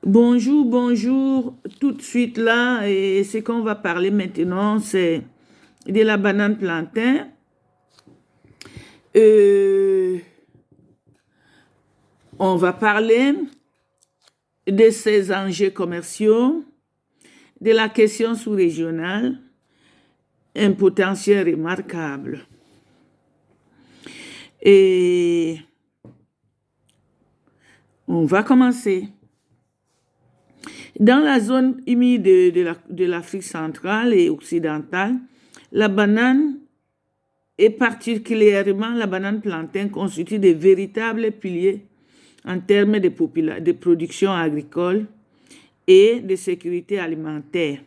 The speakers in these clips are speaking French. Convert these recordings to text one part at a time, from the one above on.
Bonjour, bonjour. Tout de suite là, et ce qu'on va parler maintenant, c'est de la banane plantain. Euh, on va parler de ses enjeux commerciaux, de la question sous-régionale, un potentiel remarquable. Et on va commencer. Dans la zone humide de l'Afrique centrale et occidentale, la banane et particulièrement la banane plantain constitue de véritables piliers en termes de production agricole et de sécurité alimentaire.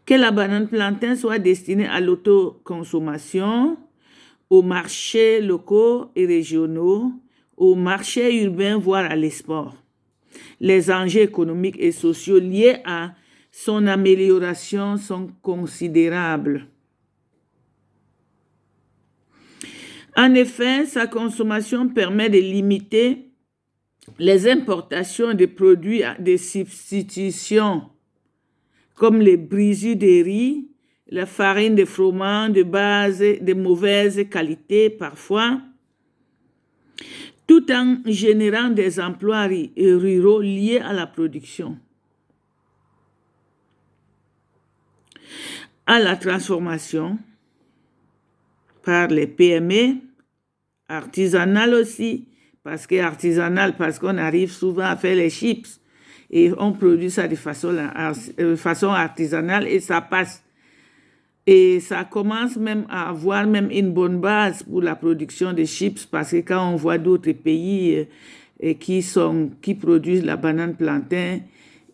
Que la banane plantain soit destinée à l'autoconsommation, aux marchés locaux et régionaux, aux marchés urbains, voire à l'export. Les enjeux économiques et sociaux liés à son amélioration sont considérables. En effet, sa consommation permet de limiter les importations de produits de substitution comme les brisures de riz, la farine de froment de base de mauvaise qualité parfois, tout en générant des emplois ruraux liés à la production, à la transformation par les PME, artisanales aussi, parce qu'on arrive souvent à faire les chips et on produit ça de façon artisanale et ça passe. Et ça commence même à avoir même une bonne base pour la production de chips parce que quand on voit d'autres pays qui produisent la banane plantain,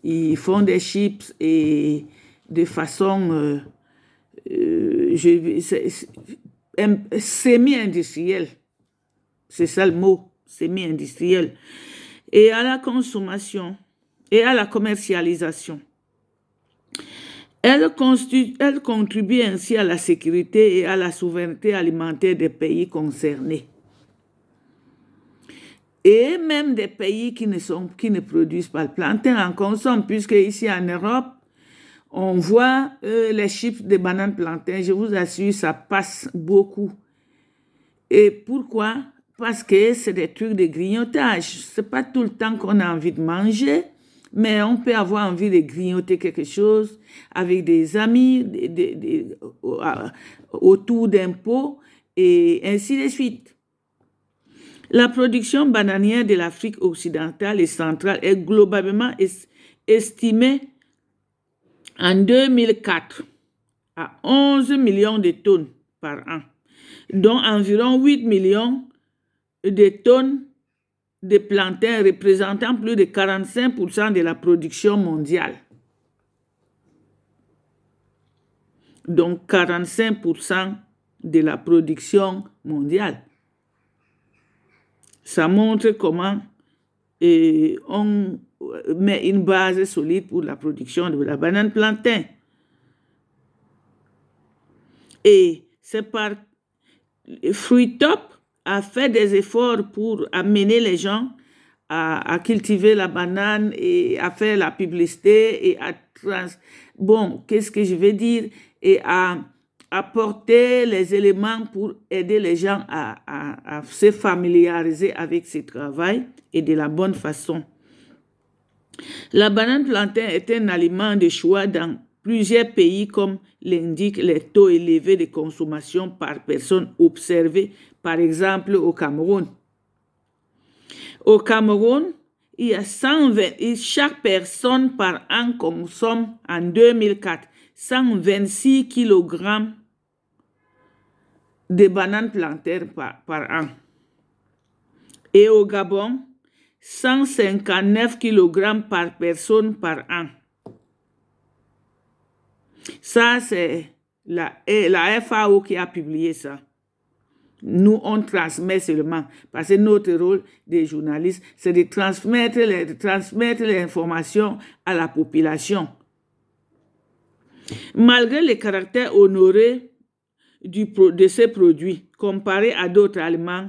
ils font des chips et de façon semi-industrielle. C'est ça le mot, semi-industriel. Et à la consommation et à la commercialisation. Elle contribue ainsi à la sécurité et à la souveraineté alimentaire des pays concernés. Et même des pays qui ne produisent pas le plantain en consomment, puisque ici en Europe, on voit les chips de banane plantain, je vous assure, ça passe beaucoup. Et pourquoi? Parce que c'est des trucs de grignotage. C'est pas tout le temps qu'on a envie de manger, mais on peut avoir envie de grignoter quelque chose avec des amis autour d'un pot et ainsi de suite. La production bananière de l'Afrique occidentale et centrale est globalement estimée en 2004 à 11 millions de tonnes par an, dont environ 8 millions de tonnes de plantain représentant plus de 45% de la production mondiale. Donc 45% de la production mondiale. Ça montre comment on met une base solide pour la production de la banane plantain. Et c'est par Fruit Top a fait des efforts pour amener les gens à cultiver la banane et à faire la publicité et qu'est-ce que je veux dire? Et à apporter les éléments pour aider les gens à se familiariser avec ce travail et de la bonne façon. La banane plantain est un aliment de choix dans plusieurs pays comme l'indiquent les taux élevés de consommation par personne observés, par exemple au Cameroun. Au Cameroun, il y a 120, chaque personne par an consomme en 2004 126 kg de bananes plantain par an. Et au Gabon, 159 kg par personne par an. Ça, c'est la FAO qui a publié ça. Nous, on transmet seulement, parce que notre rôle des journalistes, c'est de transmettre les informations à la population. Malgré le caractère honoré de ces produits, comparé à d'autres aliments,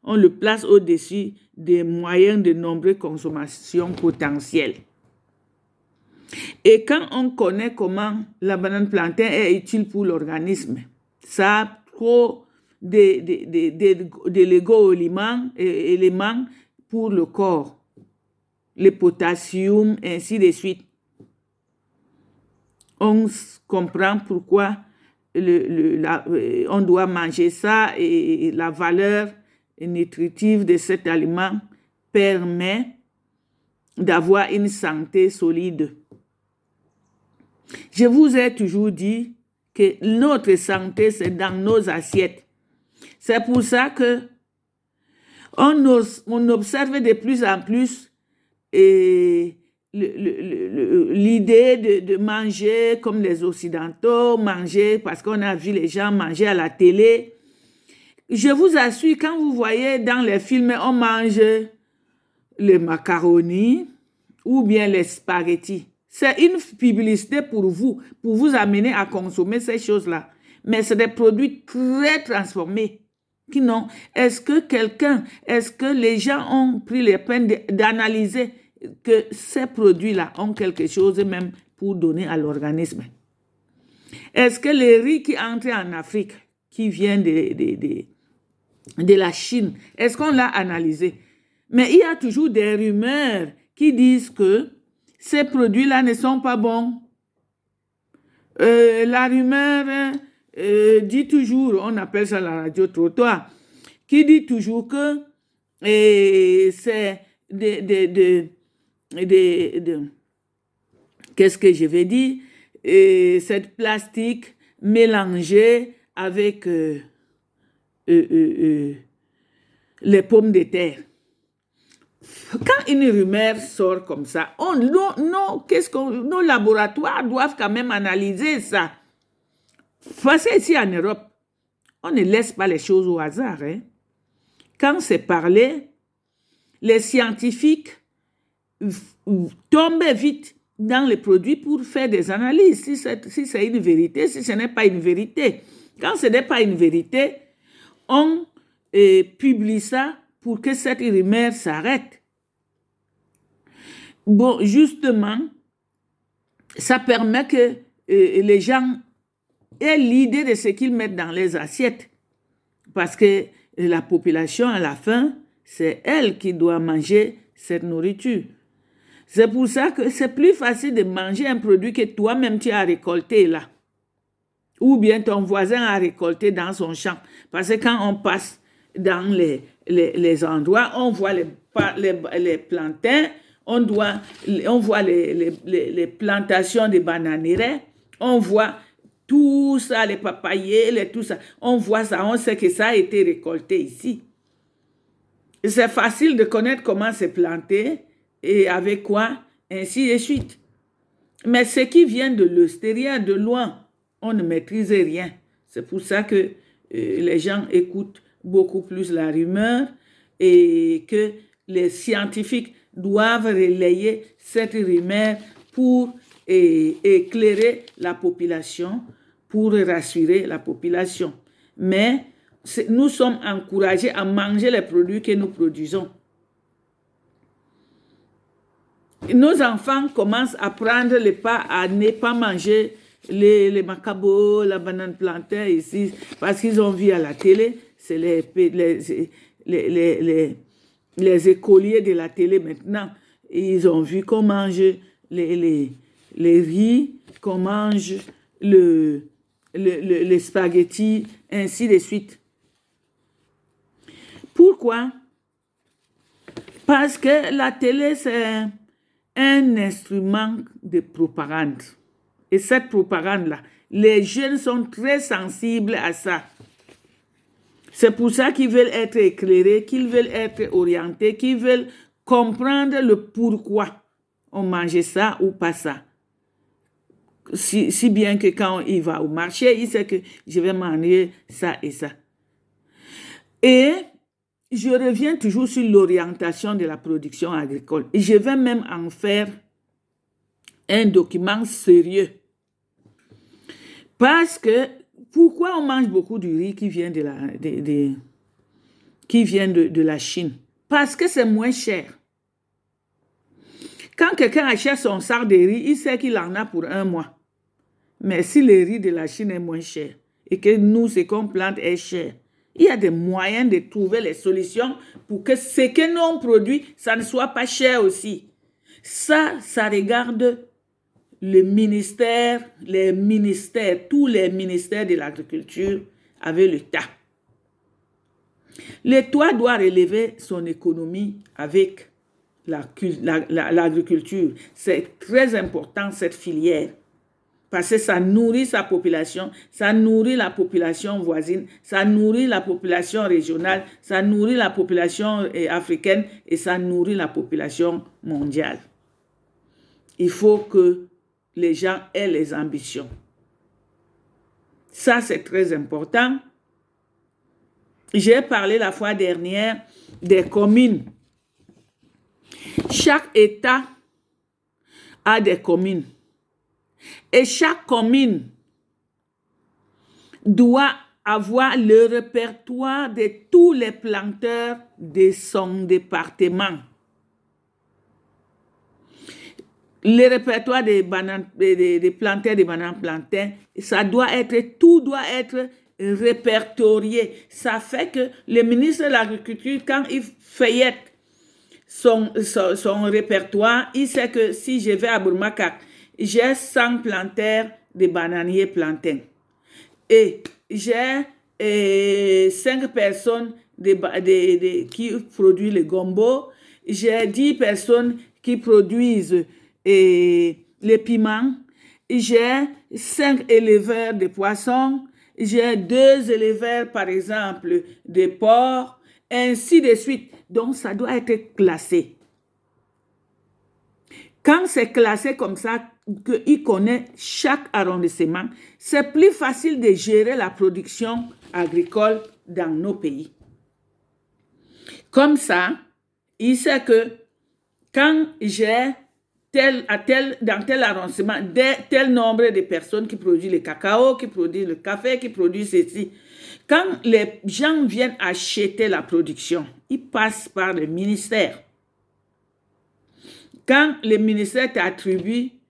on le place au-dessus des moyens de nombreuses consommations potentielles. Et quand on connaît comment la banane plantain est utile pour l'organisme, ça a trop d'éléments pour le corps, le potassium, ainsi de suite. On comprend pourquoi on doit manger ça et la valeur nutritive de cet aliment permet d'avoir une santé solide. Je vous ai toujours dit que notre santé, c'est dans nos assiettes. C'est pour ça que on observe de plus en plus l'idée de manger comme les Occidentaux, manger parce qu'on a vu les gens manger à la télé. Je vous assure, quand vous voyez dans les films, on mange les macaronis ou bien les spaghettis. C'est une publicité pour vous amener à consommer ces choses-là. Mais c'est des produits très transformés. Est-ce que les gens ont pris la peine d'analyser que ces produits-là ont quelque chose même pour donner à l'organisme? Est-ce que les riz qui entrent en Afrique, qui vient de la Chine, est-ce qu'on l'a analysé? Mais il y a toujours des rumeurs qui disent que ces produits-là ne sont pas bons. La rumeur dit toujours, on appelle ça la radio-trottoir, qui dit toujours que c'est qu'est-ce que je vais dire? Cette plastique mélangée avec les pommes de terre. Quand une rumeur sort comme ça, nos laboratoires doivent quand même analyser ça. Parce que ici en Europe, on ne laisse pas les choses au hasard. Quand c'est parlé, les scientifiques tombent vite dans les produits pour faire des analyses. Si c'est une vérité, si ce n'est pas une vérité. Quand ce n'est pas une vérité, on publie ça pour que cette rumeur s'arrête. Bon, justement, ça permet que les gens aient l'idée de ce qu'ils mettent dans les assiettes. Parce que la population, à la fin, c'est elle qui doit manger cette nourriture. C'est pour ça que c'est plus facile de manger un produit que toi-même tu as récolté là. Ou bien ton voisin a récolté dans son champ. Parce que quand on passe dans les endroits, on voit les plantains, on voit les plantations de bananeraies, on voit tout ça, les papayers, tout ça. On voit ça, on sait que ça a été récolté ici. C'est facile de connaître comment c'est planté et avec quoi, ainsi de suite. Mais ce qui vient de l'extérieur, de loin, on ne maîtrise rien. C'est pour ça que les gens écoutent beaucoup plus la rumeur et que les scientifiques doivent relayer cette rumeur pour éclairer la population, pour rassurer la population. Mais nous sommes encouragés à manger les produits que nous produisons. Nos enfants commencent à prendre le pas à ne pas manger les macabos, la banane plantain ici, parce qu'ils ont vu à la télé, c'est les écoliers de la télé maintenant. Ils ont vu qu'on mange les riz, qu'on mange les spaghettis, ainsi de suite. Pourquoi? Parce que la télé, c'est un instrument de propagande. Et cette propagande-là, les jeunes sont très sensibles à ça. C'est pour ça qu'ils veulent être éclairés, qu'ils veulent être orientés, qu'ils veulent comprendre le pourquoi on mangeait ça ou pas ça. Si bien que quand il va au marché, il sait que je vais manger ça et ça. Et je reviens toujours sur l'orientation de la production agricole. Je vais même en faire un document sérieux. Parce que, pourquoi on mange beaucoup du riz qui vient qui vient de la Chine. Parce que c'est moins cher. Quand quelqu'un achète son sac de riz, il sait qu'il en a pour un mois. Mais si le riz de la Chine est moins cher et que nous, ce qu'on plante est cher, il y a des moyens de trouver les solutions pour que ce que nous on produit, ça ne soit pas cher aussi. Ça regarde le ministère, tous les ministères de l'agriculture avec l'État. L'État doit relever son économie avec l'agriculture. C'est très important cette filière. Parce que ça nourrit sa population, ça nourrit la population voisine, ça nourrit la population régionale, ça nourrit la population africaine et ça nourrit la population mondiale. Il faut que les gens aient les ambitions. Ça, c'est très important. J'ai parlé la fois dernière des communes. Chaque État a des communes. Et chaque commune doit avoir le répertoire de tous les planteurs de son département. Le répertoire des planteurs de bananes plantains, tout doit être répertorié. Ça fait que le ministre de l'Agriculture, quand il feuillette son répertoire, il sait que si je vais à Bourmakak, j'ai 100 planteurs de bananiers plantains. Et j'ai 5 personnes qui produisent le gombo. J'ai 10 personnes qui produisent les piments. J'ai 5 éleveurs de poissons. J'ai 2 éleveurs, par exemple, de porcs. Ainsi de suite. Donc, ça doit être classé. Quand c'est classé comme ça, qu'il connaît chaque arrondissement, c'est plus facile de gérer la production agricole dans nos pays. Comme ça, il sait que quand j'ai dans tel arrondissement, tel nombre de personnes qui produisent le cacao, qui produisent le café, qui produisent ceci, quand les gens viennent acheter la production, ils passent par le ministère. Quand le ministère t'attribue